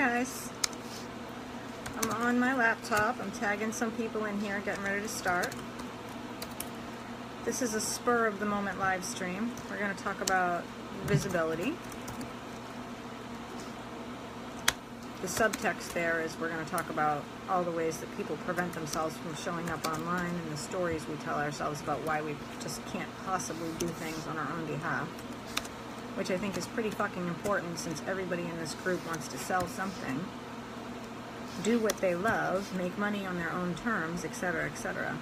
guys. I'm on my laptop. I'm tagging some people in here, getting ready to start. This is a spur of the moment live stream. We're going to talk about visibility. The subtext there is we're going to talk about all the ways that people prevent themselves from showing up online and the stories we tell ourselves about why we just can't possibly do things on our own behalf, which I think is pretty fucking important since everybody in this group wants to sell something, do what they love, make money on their own terms, etc., etc.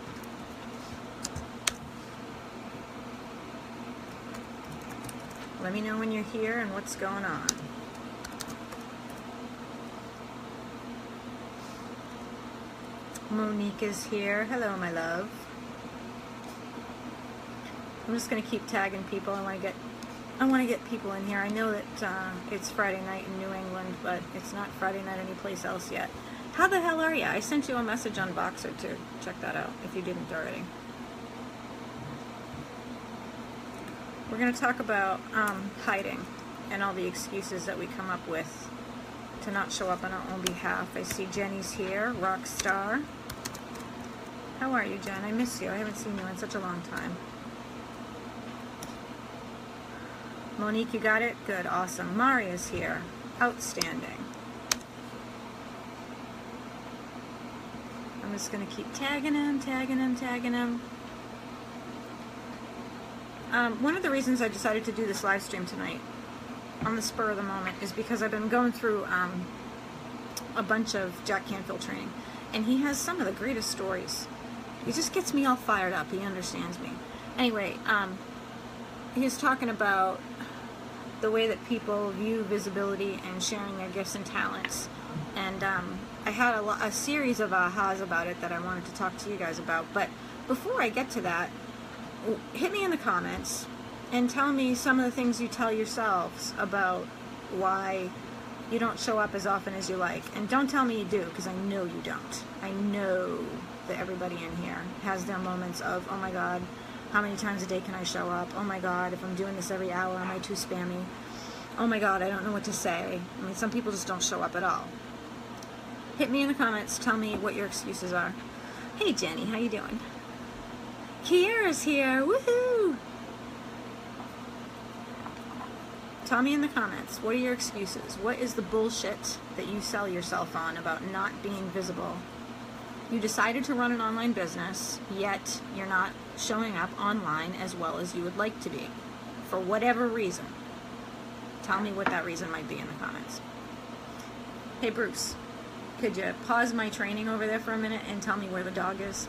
Let me know when you're here and what's going on. Monique is here. Hello, my love. I'm just going to keep tagging people. I want to get people in here. I know that it's Friday night in New England, but it's not Friday night anyplace else yet. How the hell are you? I sent you a message on Boxer too. Check that out if you didn't already. We're going to talk about hiding and all the excuses that we come up with to not show up on our own behalf. I see Jenny's here, rock star. How are you, Jen? I miss you. I haven't seen you in such a long time. Monique, you got it? Good, awesome. Maria's here. Outstanding. I'm just going to keep tagging him, tagging him, tagging him. One of the reasons I decided to do this live stream tonight on the spur of the moment is because I've been going through a bunch of Jack Canfield training, and he has some of the greatest stories. He just gets me all fired up. He understands me. Anyway, he was talking about the way that people view visibility and sharing their gifts and talents, and I had a series of ahas about it that I wanted to talk to you guys about. But before I get to that, hit me in the comments and tell me some of the things you tell yourselves about why you don't show up as often as you like. And don't tell me you do, because I know you don't. I know that everybody in here has their moments of, oh my God, how many times a day can I show up? Oh my God, if I'm doing this every hour, am I too spammy? Oh my God, I don't know what to say. I mean, some people just don't show up at all. Hit me in the comments. Tell me what your excuses are. Hey, Jenny, how you doing? Kiera's here. Woohoo! Tell me in the comments, what are your excuses? What is the bullshit that you sell yourself on about not being visible? You decided to run an online business, yet you're not showing up online as well as you would like to be, for whatever reason. Tell me what that reason might be in the comments. Hey Bruce, could you pause my training over there for a minute and tell me where the dog is?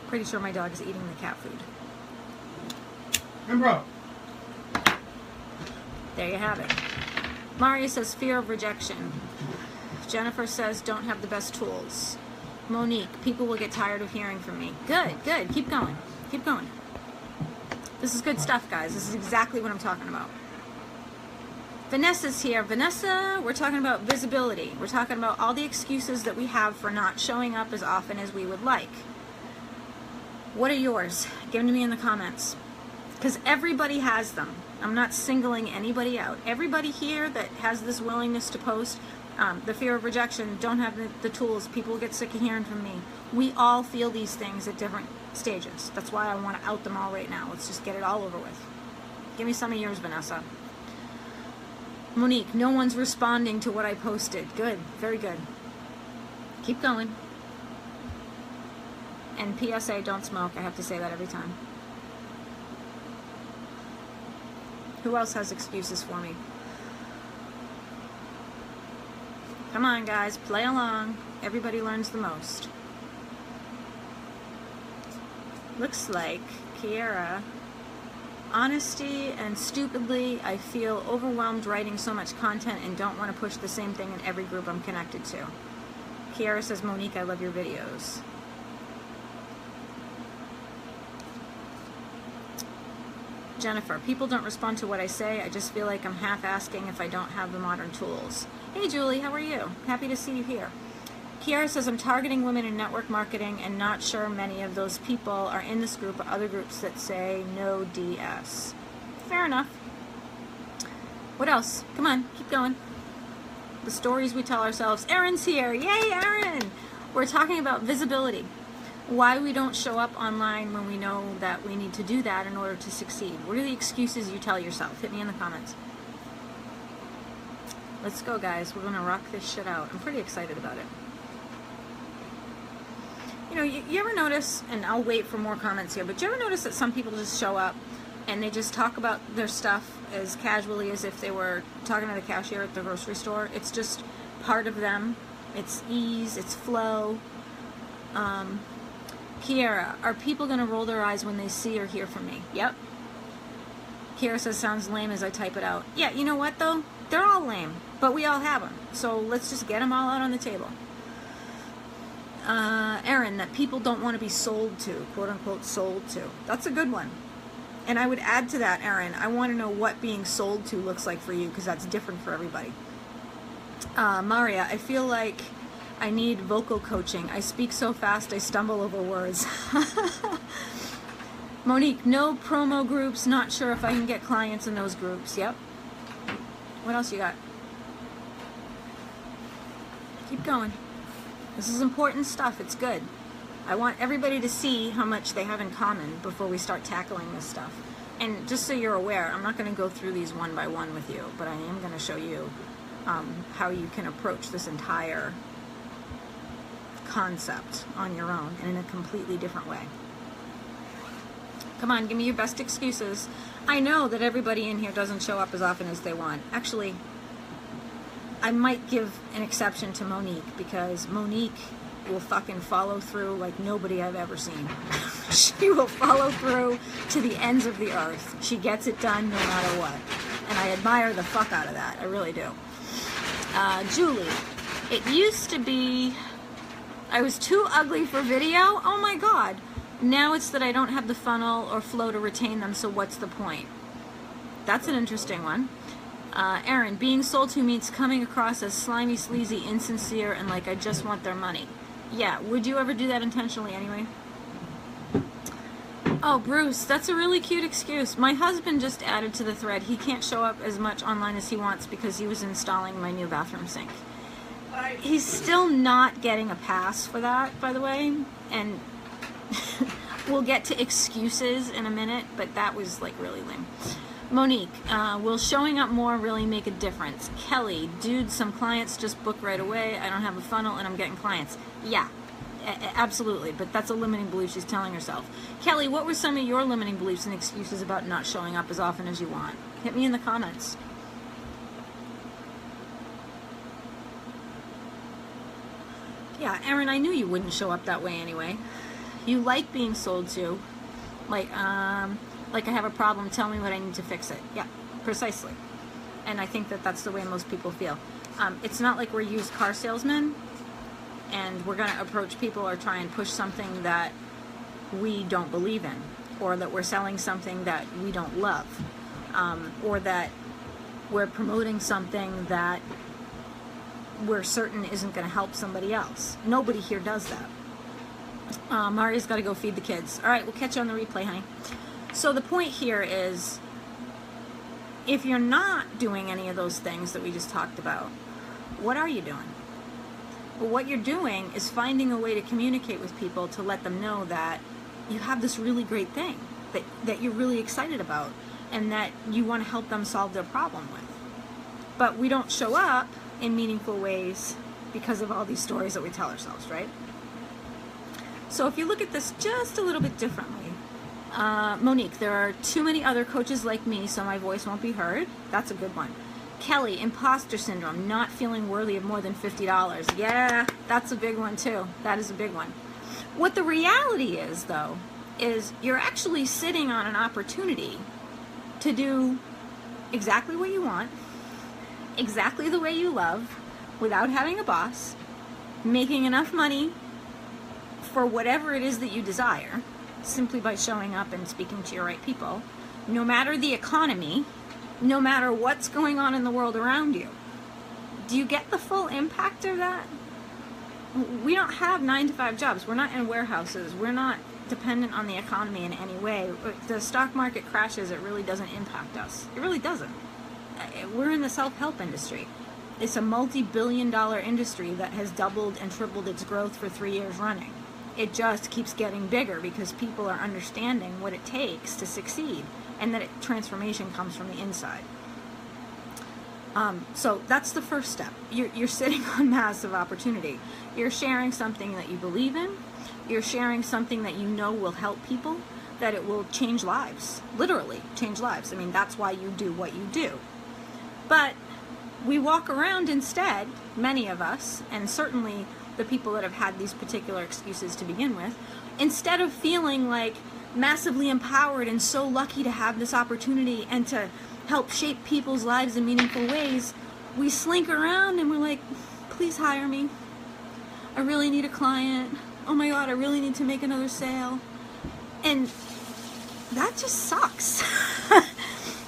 Pretty sure my dog is eating the cat food. And bro. There you have it. Maria says fear of rejection. Jennifer says don't have the best tools. Monique, people will get tired of hearing from me. Good, good. Keep going. Keep going. This is good stuff, guys. This is exactly what I'm talking about. Vanessa's here. Vanessa, we're talking about visibility. We're talking about all the excuses that we have for not showing up as often as we would like. What are yours? Give them to me in the comments. Because everybody has them. I'm not singling anybody out. Everybody here that has this willingness to post, the fear of rejection, don't have the tools, people get sick of hearing from me. We all feel these things at different stages. That's why I want to out them all right now. Let's just get it all over with. Give me some of yours, Vanessa. Monique, no one's responding to what I posted. Good, very good. Keep going. And PSA, don't smoke. I have to say that every time. Who else has excuses for me? Come on, guys, play along. Everybody learns the most. Looks like Kiera. Honesty and stupidly, I feel overwhelmed writing so much content and don't want to push the same thing in every group I'm connected to. Kiera says, Monique, I love your videos. Jennifer, people don't respond to what I say. I just feel like I'm half asking if I don't have the modern tools. Hey Julie, how are you? Happy to see you here. Kiara says, I'm targeting women in network marketing and not sure many of those people are in this group or other groups that say no DS. Fair enough. What else? Come on, keep going. the stories we tell ourselves. Erin's here. Yay, Erin! We're talking about visibility. Why we don't show up online when we know that we need to do that in order to succeed. What are the excuses you tell yourself? Hit me in the comments. Let's go, guys. We're going to rock this shit out. I'm pretty excited about it. You know, you ever notice, and I'll wait for more comments here, but you ever notice that some people just show up and they just talk about their stuff as casually as if they were talking to the cashier at the grocery store? It's just part of them. It's ease, it's flow. Kiera, are people going to roll their eyes when they see or hear from me? Yep. Kiera says, sounds lame as I type it out. Yeah, you know what, though? They're all lame, but we all have them. So let's just get them all out on the table. Erin, that people don't want to be sold to, quote unquote, sold to. That's a good one. And I would add to that, Erin, I want to know what being sold to looks like for you, because that's different for everybody. Maria, I feel like I need vocal coaching. I speak so fast I stumble over words. Monique, no promo groups. Not sure if I can get clients in those groups. Yep. What else you got? Keep going. This is important stuff. It's good. I want everybody to see how much they have in common before we start tackling this stuff. And just so you're aware, I'm not going to go through these one by one with you, but I am going to show you how you can approach this entire concept on your own and in a completely different way. Come on, give me your best excuses. I know that everybody in here doesn't show up as often as they want. Actually, I might give an exception to Monique, because Monique will fucking follow through like nobody I've ever seen. She will follow through to the ends of the earth. She gets it done no matter what. And I admire the fuck out of that. I really do. Julie, it used to be I was too ugly for video. Oh my God. Now it's that I don't have the funnel or flow to retain them, so what's the point? That's an interesting one. Erin, being sold to means coming across as slimy, sleazy, insincere, and like I just want their money. Yeah, would you ever do that intentionally anyway? Oh, Bruce, that's a really cute excuse. My husband just added to the thread. He can't show up as much online as he wants because he was installing my new bathroom sink. He's still not getting a pass for that, by the way, and we'll get to excuses in a minute, but that was like really lame. Monique, will showing up more really make a difference? Kelly, dude, some clients just book right away. I don't have a funnel and I'm getting clients. Yeah, absolutely, but that's a limiting belief she's telling herself. Kelly, what were some of your limiting beliefs and excuses about not showing up as often as you want? Hit me in the comments. Yeah, Erin, I knew you wouldn't show up that way anyway. You like being sold to. Like I have a problem, tell me what I need to fix it. Yeah, precisely. And I think that that's the way most people feel. It's not like we're used car salesmen and we're going to approach people or try and push something that we don't believe in, or that we're selling something that we don't love, or that we're promoting something that we're certain isn't going to help somebody else. Nobody here does that. Maria's got to go feed the kids. All right, we'll catch you on the replay, honey. So the point here is, if you're not doing any of those things that we just talked about, what are you doing? Well, what you're doing is finding a way to communicate with people to let them know that you have this really great thing that you're really excited about and that you want to help them solve their problem with. But we don't show up in meaningful ways because of all these stories that we tell ourselves, right? So if you look at this just a little bit differently, Monique, there are too many other coaches like me, so my voice won't be heard. That's a good one. Kelly, imposter syndrome, not feeling worthy of more than $50. Yeah, that's a big one too. That is a big one. What the reality is, though, is you're actually sitting on an opportunity to do exactly what you want, exactly the way you love, without having a boss, making enough money for whatever it is that you desire, simply by showing up and speaking to your right people, no matter the economy, no matter what's going on in the world around you. Do you get the full impact of that? We don't have 9-to-5 jobs. We're not in warehouses. We're not dependent on the economy in any way. If the stock market crashes, it really doesn't impact us. It really doesn't. We're in the self-help industry. It's a multi-billion-dollar industry that has doubled and tripled its growth for 3 years running. It just keeps getting bigger because people are understanding what it takes to succeed, and that transformation comes from the inside. So that's the first step. You're sitting on massive opportunity. You're sharing something that you believe in. You're sharing something that you know will help people, that it will change lives, literally change lives. I mean, that's why you do what you do. But we walk around instead, many of us, and certainly the people that have had these particular excuses to begin with, instead of feeling like massively empowered and so lucky to have this opportunity and to help shape people's lives in meaningful ways, we slink around and we're like, please hire me. I really need a client. Oh my God, I really need to make another sale. And that just sucks.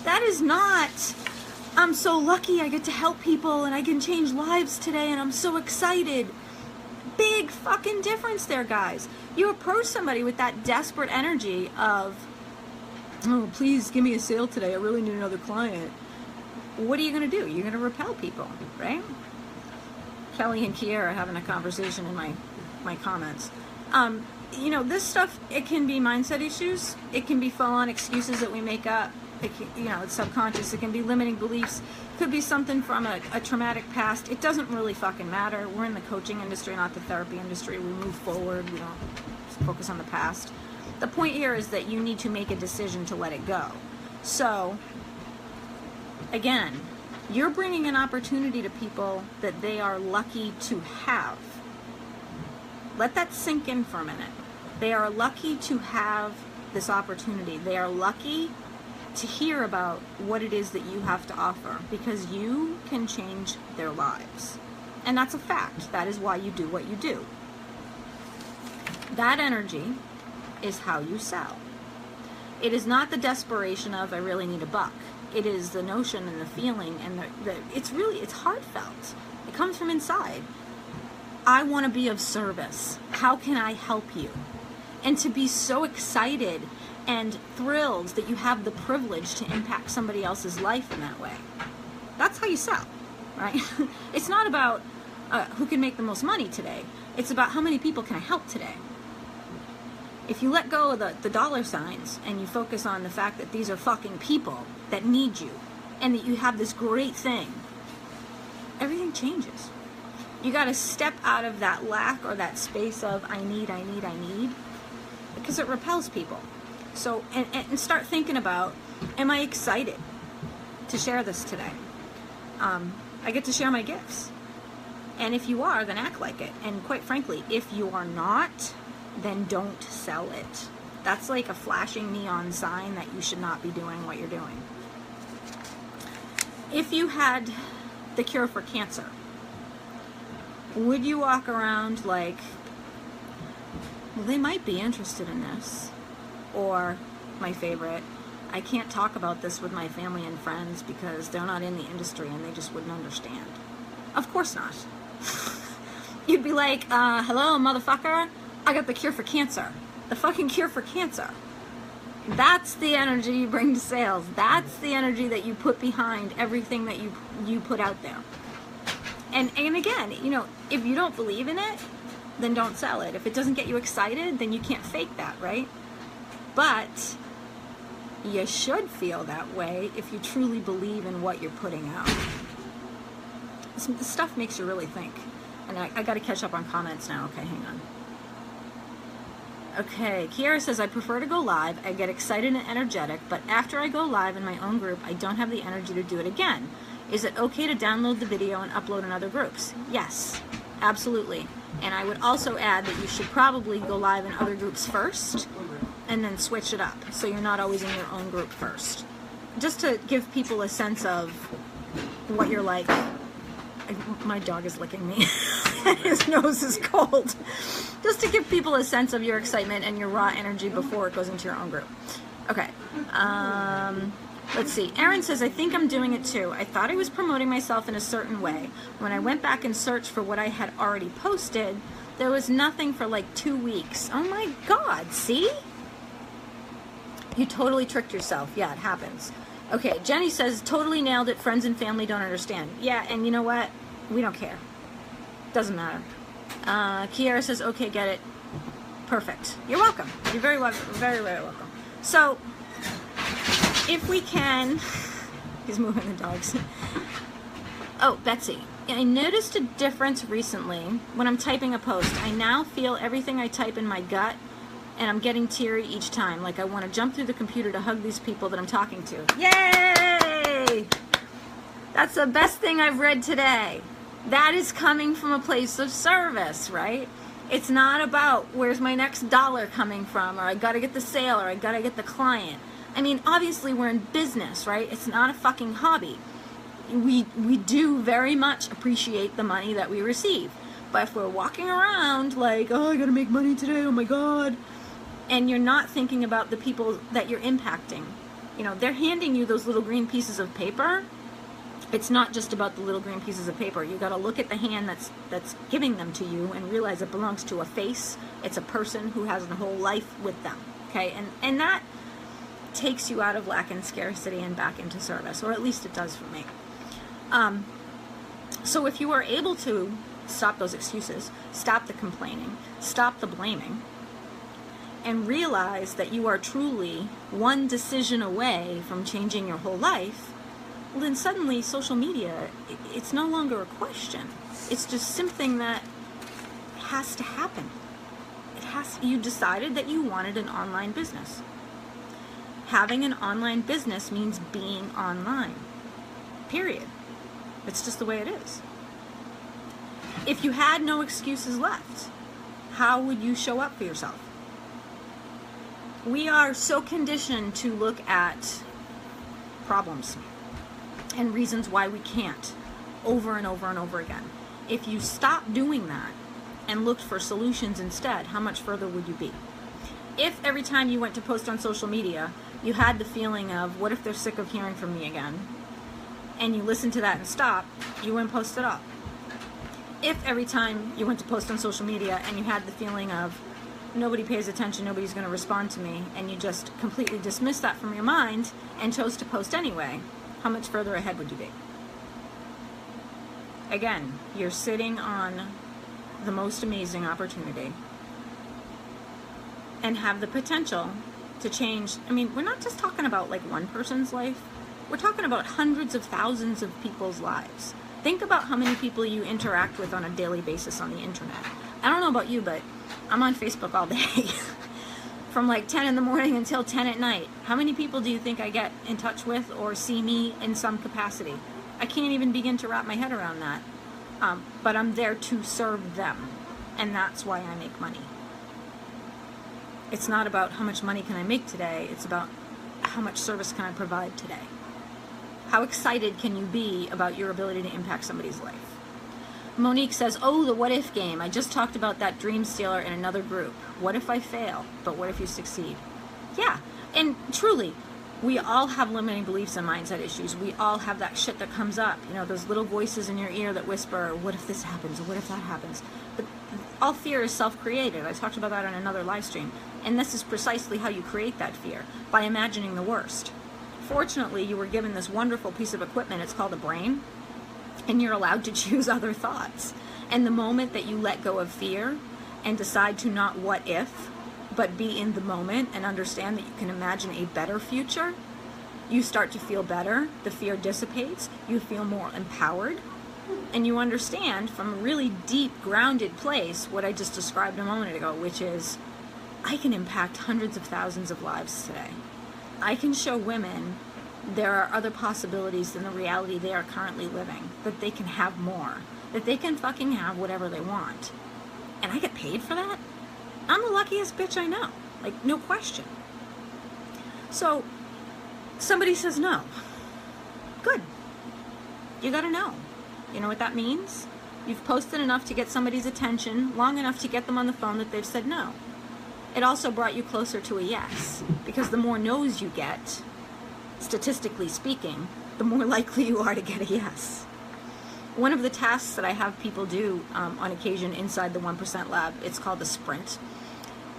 That is not, I'm so lucky I get to help people and I can change lives today and I'm so excited. Big fucking difference there, guys. You approach somebody with that desperate energy of, oh, please give me a sale today. I really need another client. What are you going to do? You're going to repel people, right? Kelly and Kiera are having a conversation in my comments. You know, this stuff, it can be mindset issues. It can be full-on excuses that we make up. It can, you know, it's subconscious. It can be limiting beliefs. It could be something from a traumatic past. It doesn't really fucking matter. We're in the coaching industry, not the therapy industry. We move forward. We don't focus on the past. The point here is that you need to make a decision to let it go. So, again, you're bringing an opportunity to people that they are lucky to have. Let that sink in for a minute. They are lucky to have this opportunity. They are lucky to hear about what it is that you have to offer, because you can change their lives. And that's a fact. That is why you do what you do. That energy is how you sell. It is not the desperation of, I really need a buck. It is the notion and the feeling, and it's heartfelt. It comes from inside. I want to be of service. How can I help you? And to be so excited and thrilled that you have the privilege to impact somebody else's life in that way. That's how you sell, right? It's not about who can make the most money today. It's about how many people can I help today. If you let go of the dollar signs and you focus on the fact that these are fucking people that need you and that you have this great thing, everything changes. You got to step out of that lack or that space of I need, because it repels people. So, and start thinking about, am I excited to share this today? I get to share my gifts. And if you are, then act like it. And quite frankly, if you are not, then don't sell it. That's like a flashing neon sign that you should not be doing what you're doing. If you had the cure for cancer, would you walk around like, well, they might be interested in this? Or, my favorite, I can't talk about this with my family and friends because they're not in the industry and they just wouldn't understand. Of course not. You'd be like, hello, motherfucker, I got the cure for cancer. The fucking cure for cancer. That's the energy you bring to sales. That's the energy that you put behind everything that you put out there. And again, you know, if you don't believe in it, then don't sell it. If it doesn't get you excited, then you can't fake that, right? But you should feel that way if you truly believe in what you're putting out. This stuff makes you really think. And I got to catch up on comments now. Okay, hang on. Okay, Kiara says, I prefer to go live. I get excited and energetic, but after I go live in my own group, I don't have the energy to do it again. Is it okay to download the video and upload in other groups? Yes, absolutely. And I would also add that you should probably go live in other groups first and then switch it up so you're not always in your own group first. Just to give people a sense of what you're like. My dog is licking me. His nose is cold. Just to give people a sense of your excitement and your raw energy before it goes into your own group. Okay. Let's see. Aaron says, I think I'm doing it too. I thought I was promoting myself in a certain way. When I went back and searched for what I had already posted, there was nothing for like 2 weeks. Oh my God, see? You totally tricked yourself. Yeah, it happens. Okay, Jenny says, totally nailed it. Friends and family don't understand. Yeah, and you know what? We don't care. Doesn't matter. Kiara says, okay, get it. Perfect. You're welcome. You're very welcome. Very, very welcome. So, if we can... He's moving the dogs. Oh, Betsy. I noticed a difference recently when I'm typing a post. I now feel everything I type in my gut, and I'm getting teary each time. Like I want to jump through the computer to hug these people that I'm talking to. Yay! That's the best thing I've read today. That is coming from a place of service, right? It's not about where's my next dollar coming from, or I got to get the sale, or I got to get the client. I mean, obviously we're in business, right? It's not a fucking hobby. We do very much appreciate the money that we receive. But if we're walking around like, oh, I got to make money today, oh my God, and you're not thinking about the people that you're impacting, you know, they're handing you those little green pieces of paper. It's not just about the little green pieces of paper. You got to look at the hand that's giving them to you and realize it belongs to a face. It's a person who has a whole life with them. Okay, and that takes you out of lack and scarcity and back into service, or at least it does for me. So if you are able to stop those excuses, stop the complaining, stop the blaming, and realize that you are truly one decision away from changing your whole life, well, then suddenly social media, it's no longer a question. It's just something that has to happen. You decided that you wanted an online business. Having an online business means being online. Period. It's just the way it is. If you had no excuses left, how would you show up for yourself? We are so conditioned to look at problems and reasons why we can't over and over and over again. If you stopped doing that and looked for solutions instead, how much further would you be? If every time you went to post on social media, you had the feeling of, what if they're sick of hearing from me again? And you listened to that and stopped, you wouldn't post at all. If every time you went to post on social media and you had the feeling of, nobody pays attention, nobody's going to respond to me, and you just completely dismissed that from your mind and chose to post anyway, how much further ahead would you be? Again, you're sitting on the most amazing opportunity and have the potential to change. I mean, we're not just talking about like one person's life. We're talking about hundreds of thousands of people's lives. Think about how many people you interact with on a daily basis on the internet. I don't know about you, but I'm on Facebook all day. From like 10 in the morning until 10 at night. How many people do you think I get in touch with or see me in some capacity? I can't even begin to wrap my head around that. But I'm there to serve them. And that's why I make money. It's not about how much money can I make today. It's about how much service can I provide today. How excited can you be about your ability to impact somebody's life? Monique says, oh, the what if game. I just talked about that dream stealer in another group. What if I fail? But what if you succeed? Yeah, and truly, we all have limiting beliefs and mindset issues. We all have that shit that comes up. You know, those little voices in your ear that whisper, what if this happens? Or what if that happens? But all fear is self-created. I talked about that on another live stream. And this is precisely how you create that fear, by imagining the worst. Fortunately, you were given this wonderful piece of equipment. It's called a brain. And you're allowed to choose other thoughts. And the moment that you let go of fear and decide to not what if, but be in the moment and understand that you can imagine a better future, you start to feel better. The fear dissipates. You feel more empowered. And you understand from a really deep, grounded place what I just described a moment ago, which is, I can impact hundreds of thousands of lives today. I can show women there are other possibilities than the reality they are currently living, that they can have more, that they can fucking have whatever they want. And I get paid for that? I'm the luckiest bitch I know. Like, no question. So, somebody says no. Good. You gotta know. You know what that means? You've posted enough to get somebody's attention, long enough to get them on the phone that they've said no. It also brought you closer to a yes, because the more no's you get, statistically speaking, the more likely you are to get a yes. One of the tasks that I have people do on occasion inside the 1% Lab, it's called the sprint.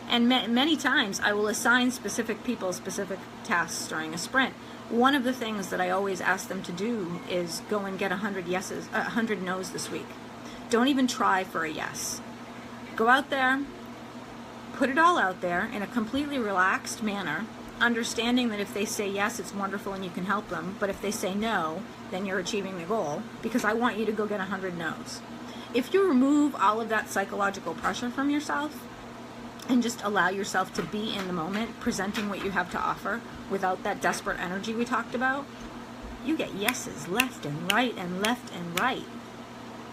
And many times I will assign specific people specific tasks during a sprint. One of the things that I always ask them to do is go and get 100 yeses, 100 no's this week. Don't even try for a yes. Go out there, put it all out there in a completely relaxed manner, understanding that if they say yes, it's wonderful and you can help them, but if they say no, then you're achieving the goal, because I want you to go get 100 no's. If you remove all of that psychological pressure from yourself and just allow yourself to be in the moment, presenting what you have to offer without that desperate energy we talked about, you get yeses left and right and left and right,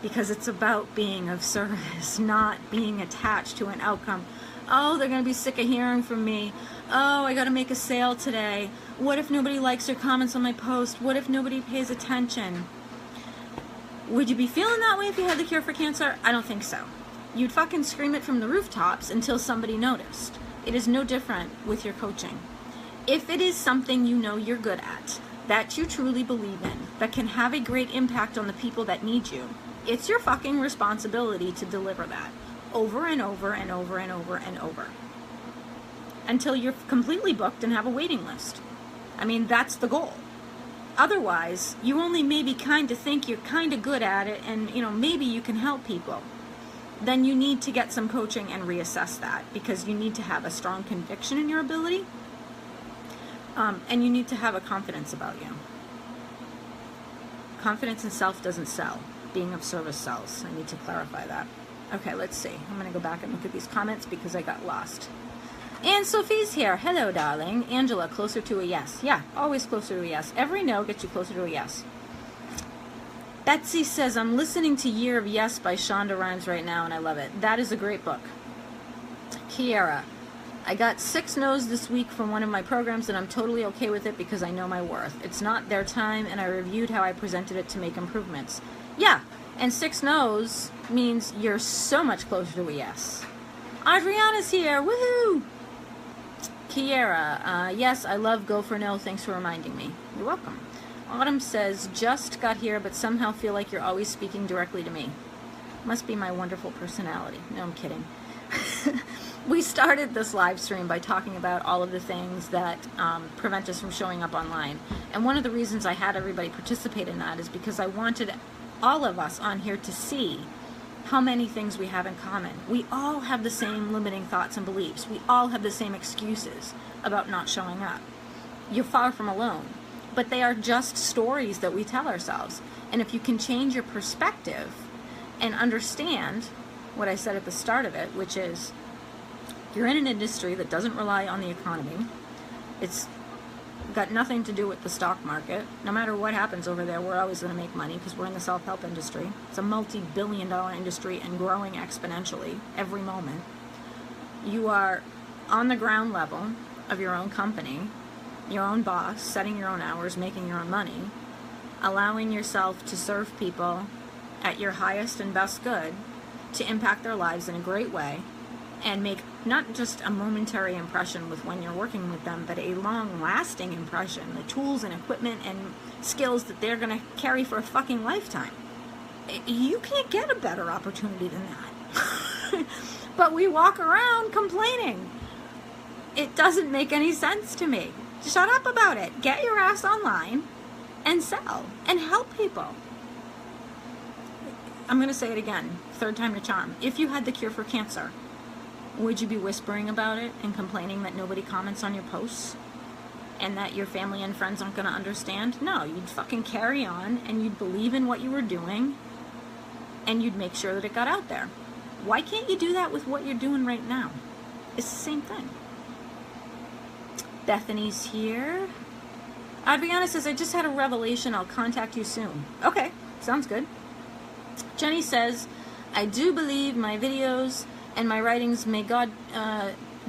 because it's about being of service, not being attached to an outcome. Oh, they're going to be sick of hearing from me. Oh, I got to make a sale today. What if nobody likes or comments on my post? What if nobody pays attention? Would you be feeling that way if you had the cure for cancer? I don't think so. You'd fucking scream it from the rooftops until somebody noticed. It is no different with your coaching. If it is something you know you're good at, that you truly believe in, that can have a great impact on the people that need you, it's your fucking responsibility to deliver that over and over and over and over and over until you're completely booked and have a waiting list. I mean, that's the goal. Otherwise, you only maybe kind of think you're kind of good at it and, maybe you can help people. Then you need to get some coaching and reassess that, because you need to have a strong conviction in your ability, and you need to have a confidence about you. Confidence in self doesn't sell. Being of service sells. I need to clarify that. Okay, let's see. I'm going to go back and look at these comments because I got lost. And Sophie's here. Hello, darling. Angela, closer to a yes. Yeah, always closer to a yes. Every no gets you closer to a yes. Betsy says, I'm listening to Year of Yes by Shonda Rhimes right now, and I love it. That is a great book. Kiara, I got 6 no's this week from one of my programs, and I'm totally okay with it because I know my worth. It's not their time, and I reviewed how I presented it to make improvements. Yeah, and 6 no's means you're so much closer to a yes. Adriana's here. Woohoo! Kiara, yes, I love Go for No. Thanks for reminding me. You're welcome. Autumn says, just got here, but somehow feel like you're always speaking directly to me. Must be my wonderful personality. No, I'm kidding. We started this live stream by talking about all of the things that prevent us from showing up online. And one of the reasons I had everybody participate in that is because I wanted all of us on here to see how many things we have in common. We all have the same limiting thoughts and beliefs. We all have the same excuses about not showing up. You're far from alone. But they are just stories that we tell ourselves. And if you can change your perspective and understand what I said at the start of it, which is you're in an industry that doesn't rely on the economy. It's got nothing to do with the stock market. No matter what happens over there, we're always going to make money because we're in the self-help industry. It's a multi-billion-dollar industry and growing exponentially every moment. You are on the ground level of your own company, your own boss, setting your own hours, making your own money, allowing yourself to serve people at your highest and best good, to impact their lives in a great way, and make not just a momentary impression with when you're working with them, but a long-lasting impression, the tools and equipment and skills that they're going to carry for a fucking lifetime. You can't get a better opportunity than that. But we walk around complaining. It doesn't make any sense to me. Shut up about it. Get your ass online and sell and help people. I'm going to say it again, third time to charm. If you had the cure for cancer, would you be whispering about it and complaining that nobody comments on your posts and that your family and friends aren't going to understand? No, you'd fucking carry on and you'd believe in what you were doing and you'd make sure that it got out there. Why can't you do that with what you're doing right now? It's the same thing. Bethany's here. Adriana says, I just had a revelation. I'll contact you soon. Okay, sounds good. Jenny says, I do believe my videos and my writings may God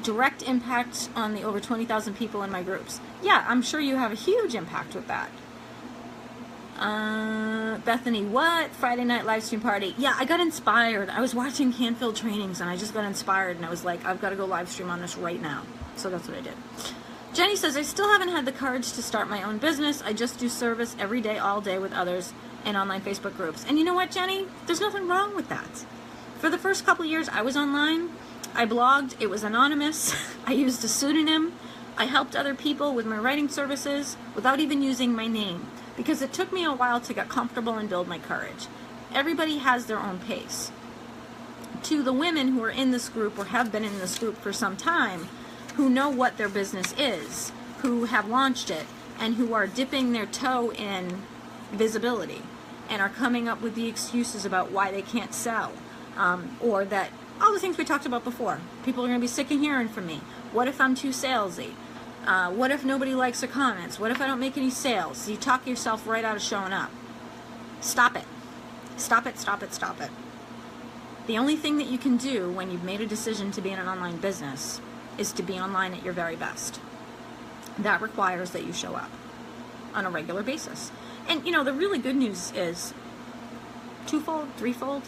direct impact on the over 20,000 people in my groups. Yeah, I'm sure you have a huge impact with that. Bethany, what? Friday night live stream party. Yeah, I got inspired. I was watching Canfield trainings and I just got inspired and I was like, I've got to go live stream on this right now. So that's what I did. Jenny says, I still haven't had the courage to start my own business. I just do service every day, all day with others in online Facebook groups. And you know what, Jenny? There's nothing wrong with that. For the first couple years I was online, I blogged. It was anonymous. I used a pseudonym. I helped other people with my writing services without even using my name, because it took me a while to get comfortable and build my courage. Everybody has their own pace. To the women who are in this group or have been in this group for some time, who know what their business is, who have launched it, and who are dipping their toe in visibility and are coming up with the excuses about why they can't sell, or that all the things we talked about before. People are going to be sick of hearing from me. What if I'm too salesy? What if nobody likes the comments? What if I don't make any sales? You talk yourself right out of showing up. Stop it. Stop it, stop it, stop it. The only thing that you can do when you've made a decision to be in an online business is to be online at your very best. That requires that you show up on a regular basis. And, you know, the really good news is twofold, threefold.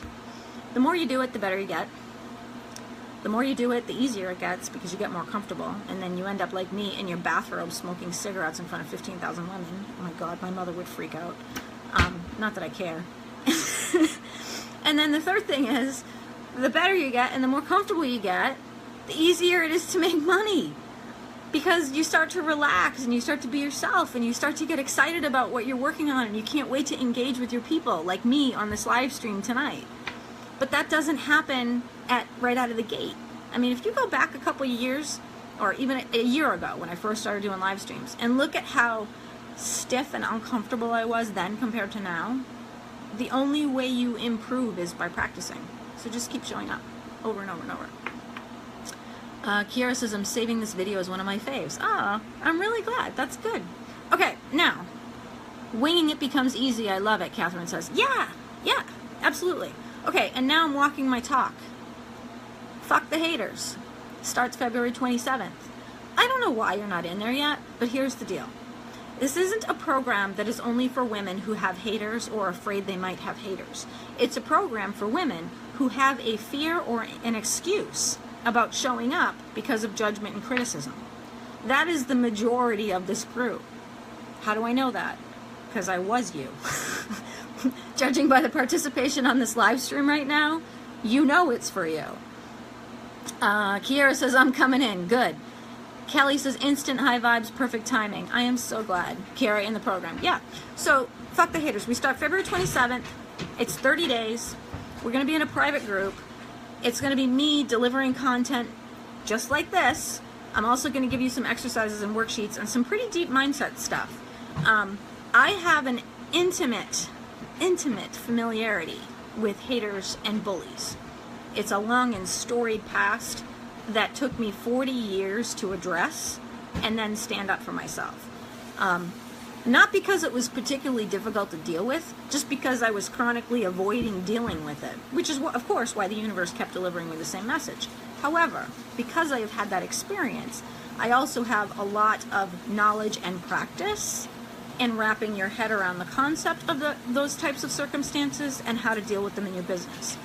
The more you do it, the better you get. The more you do it, the easier it gets, because you get more comfortable. And then you end up like me in your bathrobe smoking cigarettes in front of 15,000 women. Oh my God, my mother would freak out. Not that I care. And then the third thing is, the better you get and the more comfortable you get, the easier it is to make money. Because you start to relax and you start to be yourself and you start to get excited about what you're working on and you can't wait to engage with your people, like me on this live stream tonight. But that doesn't happen right out of the gate. I mean, if you go back a couple of years, or even a year ago when I first started doing live streams, and look at how stiff and uncomfortable I was then compared to now, the only way you improve is by practicing. So just keep showing up over and over and over. Kiara says, I'm saving this video as one of my faves. Ah, I'm really glad. That's good. Okay, now, winging it becomes easy. I love it, Catherine says. Yeah, absolutely. Okay, and now I'm walking my talk. Fuck the haters. Starts February 27th. I don't know why you're not in there yet, but here's the deal. This isn't a program that is only for women who have haters or are afraid they might have haters. It's a program for women who have a fear or an excuse about showing up because of judgment and criticism. That is the majority of this group. How do I know that? Because I was you. Judging by the participation on this live stream right now, you know it's for you. Kiara says, I'm coming in. Good. Kelly says, instant high vibes, perfect timing. I am so glad. Kiara in the program. Yeah. So, fuck the haters. We start February 27th. It's 30 days. We're going to be in a private group. It's going to be me delivering content just like this. I'm also going to give you some exercises and worksheets and some pretty deep mindset stuff. I have an intimate familiarity with haters and bullies. It's a long and storied past that took me 40 years to address and then stand up for myself. Not because it was particularly difficult to deal with, just because I was chronically avoiding dealing with it, which is, of course, why the universe kept delivering me the same message. However, because I have had that experience, I also have a lot of knowledge and practice in wrapping your head around the concept of those types of circumstances and how to deal with them in your business.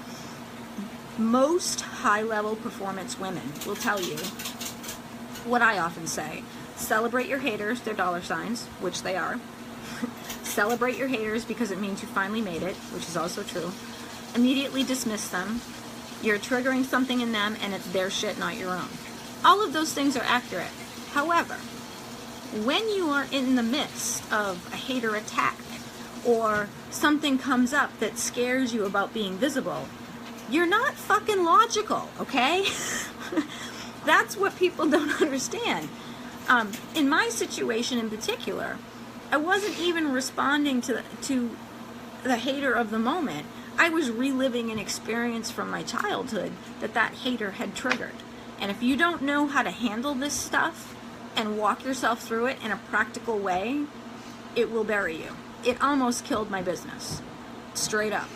Most high-level performance women will tell you what I often say. Celebrate your haters, they're dollar signs, which they are. Celebrate your haters because it means you finally made it, which is also true. Immediately dismiss them. You're triggering something in them and it's their shit, not your own. All of those things are accurate. However, when you are in the midst of a hater attack or something comes up that scares you about being visible, you're not fucking logical, okay? That's what people don't understand. In my situation in particular, I wasn't even responding to the hater of the moment. I was reliving an experience from my childhood that hater had triggered. And if you don't know how to handle this stuff and walk yourself through it in a practical way, it will bury you. It almost killed my business. Straight up.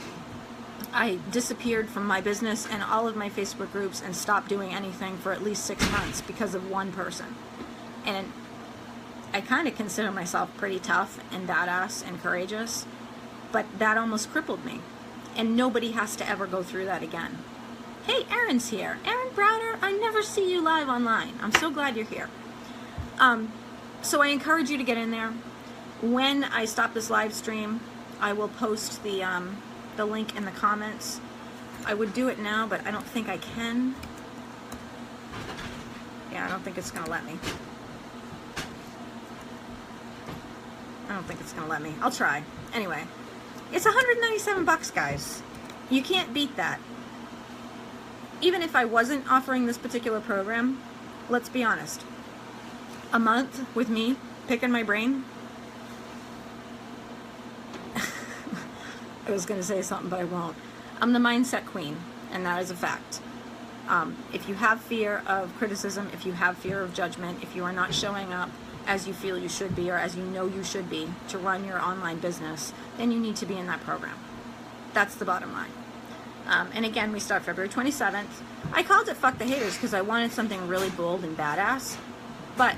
I disappeared from my business and all of my Facebook groups and stopped doing anything for at least 6 months because of one person. And I kind of consider myself pretty tough and badass and courageous, but that almost crippled me. And nobody has to ever go through that again. Hey, Erin's here. Erin Browder, I never see you live online. I'm so glad you're here. So I encourage you to get in there. When I stop this live stream, I will post the link in the comments. I would do it now, but I don't think I can. Yeah, I don't think it's going to let me. I don't think it's going to let me. I'll try. Anyway, it's $197, guys. You can't beat that. Even if I wasn't offering this particular program, let's be honest. A month with me picking my brain. I was going to say something, but I won't. I'm the mindset queen, and that is a fact. If you have fear of criticism, if you have fear of judgment, if you are not showing up as you feel you should be or as you know you should be to run your online business, then you need to be in that program. That's the bottom line. And again, we start February 27th. I called it Fuck the Haters because I wanted something really bold and badass, but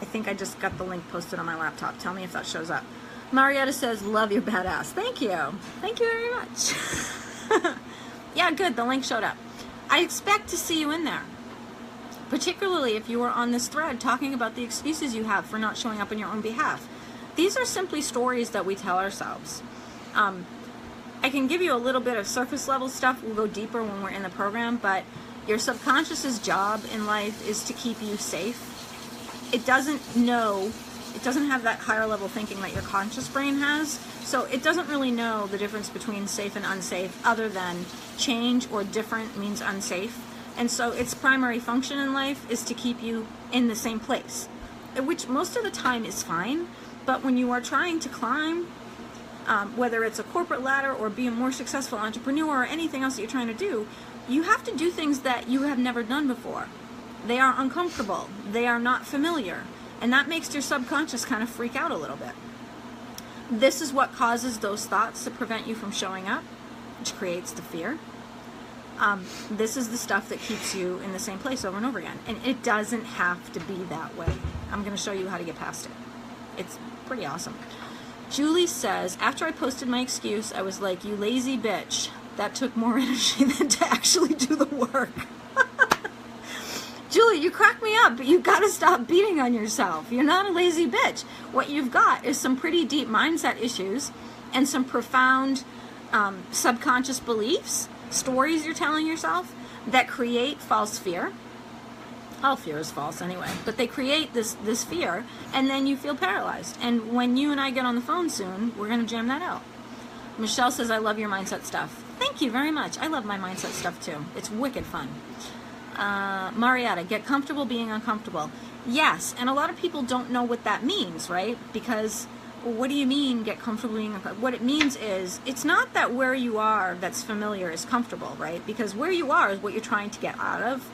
I think I just got the link posted on my laptop. Tell me if that shows up. Marietta says, love your badass. Thank you. Thank you very much. Yeah, good. The link showed up. I expect to see you in there, particularly if you are on this thread talking about the excuses you have for not showing up on your own behalf. These are simply stories that we tell ourselves. I can give you a little bit of surface level stuff. We'll go deeper when we're in the program, but your subconscious's job in life is to keep you safe. It doesn't have that higher level thinking that your conscious brain has. So it doesn't really know the difference between safe and unsafe, other than change or different means unsafe. And so its primary function in life is to keep you in the same place, which most of the time is fine. But when you are trying to climb, whether it's a corporate ladder or be a more successful entrepreneur or anything else that you're trying to do, you have to do things that you have never done before. They are uncomfortable. They are not familiar. And that makes your subconscious kind of freak out a little bit. This is what causes those thoughts to prevent you from showing up, which creates the fear. This is the stuff that keeps you in the same place over and over again. And it doesn't have to be that way. I'm going to show you how to get past it. It's pretty awesome. Julie says, after I posted my excuse, I was like, you lazy bitch. That took more energy than to actually do the work. Julie, you crack me up, but you've got to stop beating on yourself. You're not a lazy bitch. What you've got is some pretty deep mindset issues and some profound subconscious beliefs, stories you're telling yourself that create false fear. All fear is false anyway, but they create this fear, and then you feel paralyzed. And when you and I get on the phone soon, we're going to jam that out. Michelle says, I love your mindset stuff. Thank you very much. I love my mindset stuff too. It's wicked fun. Marietta, get comfortable being uncomfortable. Yes, and a lot of people don't know what that means, right? Because, well, what do you mean get comfortable being uncomfortable? What it means is, it's not that where you are that's familiar is comfortable, right? Because where you are is what you're trying to get out of,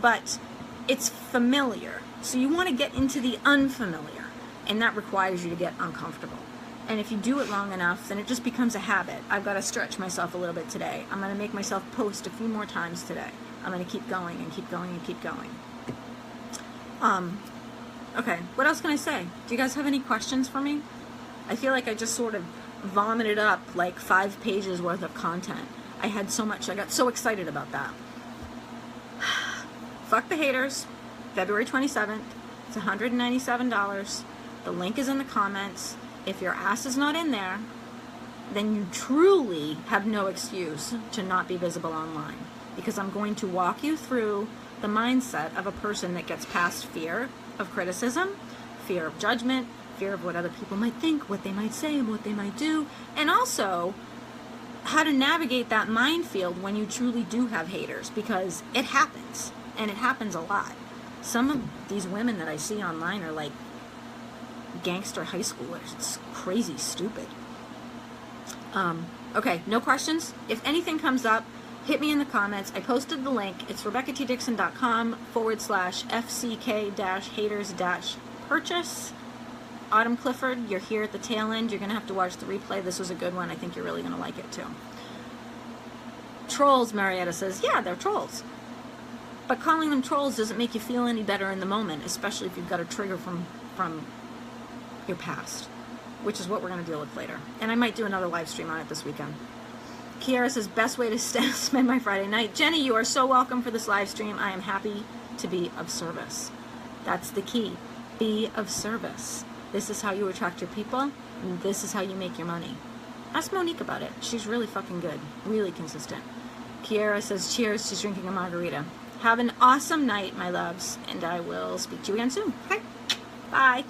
but it's familiar. So you want to get into the unfamiliar, and that requires you to get uncomfortable. And if you do it long enough, then it just becomes a habit. I've got to stretch myself a little bit today. I'm going to make myself post a few more times today. I'm going to keep going and keep going and keep going. Okay, what else can I say? Do you guys have any questions for me? I feel like I just sort of vomited up like 5 pages worth of content. I had so much. I got so excited about that. Fuck the haters. February 27th. It's $197. The link is in the comments. If your ass is not in there, then you truly have no excuse to not be visible online. Because I'm going to walk you through the mindset of a person that gets past fear of criticism, fear of judgment, fear of what other people might think, what they might say, and what they might do, and also how to navigate that minefield when you truly do have haters, because it happens, and it happens a lot. Some of these women that I see online are like gangster high schoolers. It's crazy stupid. Okay, no questions? If anything comes up, hit me in the comments. I posted the link. It's RebeccaTDickson.com/FCK-haters-purchase. Autumn Clifford, you're here at the tail end. You're going to have to watch the replay. This was a good one. I think you're really going to like it too. Trolls, Marietta says. Yeah, they're trolls. But calling them trolls doesn't make you feel any better in the moment, especially if you've got a trigger from your past, which is what we're going to deal with later. And I might do another live stream on it this weekend. Kiara says, best way to spend my Friday night. Jenny, you are so welcome for this live stream. I am happy to be of service. That's the key. Be of service. This is how you attract your people, and this is how you make your money. Ask Monique about it. She's really fucking good. Really consistent. Kiara says, cheers. She's drinking a margarita. Have an awesome night, my loves, and I will speak to you again soon. Okay? Bye.